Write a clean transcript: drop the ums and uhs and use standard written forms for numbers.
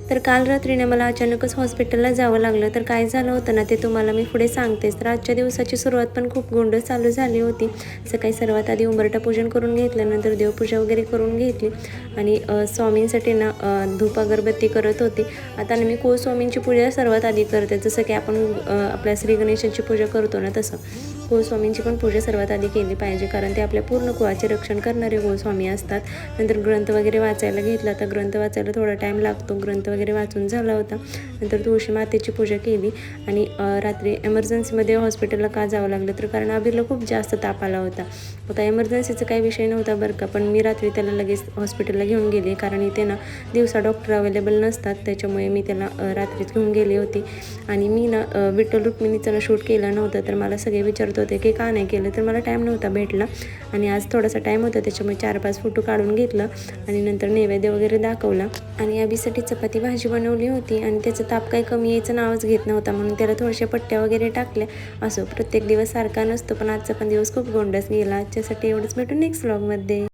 तर काल रात्रीने मला अचानकच हॉस्पिटलला जावं लागलं. तर काय झालं होतं ना ते तुम्हाला मी पुढे सांगतेच. तर आजच्या दिवसाची सुरुवात पण खूप गोंडस चालू झाली होती. सकाळी सर्वात आधी उंबरठा पूजन करून घेतलं, नंतर देवपूजा वगैरे करून घेतली आणि स्वामींसाठी ना धूप अगरबत्ती करत होते. आता ना मी कुलस्वामींची पूजा सर्वात आधी करते, जसं की आपण आपल्या श्री गणेशाची पूजा करतो ना तसं कुलस्वामींची पण पूजा सर्वात आधी केली पाहिजे, कारण ते आपल्या पूर्ण कुळाचे रक्षण करणारे कुलस्वामी असतात. नंतर ग्रंथ वगैरे वाचायला घेतला. तर ग्रंथ वाचायला थोडा टाईम लागतो. ग्रंथ वगैरे वाचून झाला होता. नंतर तुळशी मातेची पूजा केली आणि रात्री एमर्जन्सीमध्ये हॉस्पिटलला का जावं लागलं, तर कारण अभिरला खूप जास्त ताप आला होता. आता एमर्जन्सीचा काही विषय नव्हता बरं का, पण मी रात्री त्याला लगेच हॉस्पिटलला घेऊन गेले, कारण इथे ना दिवसा डॉक्टर अवेलेबल नसतात. त्याच्यामुळे मी त्याला रात्रीच घेऊन गेले होते. आणि मी ना विठ्ठल रुक्मिणीचं ना शूट केलं नव्हतं. तर मला सगळे विचारत होते की का नाही केलं, तर मला टाईम नव्हता भेटला आणि आज थोडासा टाईम होता, त्याच्यामुळे 4-5 फोटो काढून घेतलं आणि नंतर नैवेद्य वगैरे दाखवला. आणि अभिसाठी चपाती भाजी बनवली होती आणि त्याचा ताप काही कमी यायचं नावच घेत नव्हता, म्हणून त्याला थोड्याशा पट्ट्या वगैरे टाकल्या. असो, प्रत्येक दिवस सारखा नसतो, पण आजचा पण दिवस खूप गोंडस गेला. आजच्यासाठी एवढंच. भेटू नेक्स्ट व्लॉगमध्ये.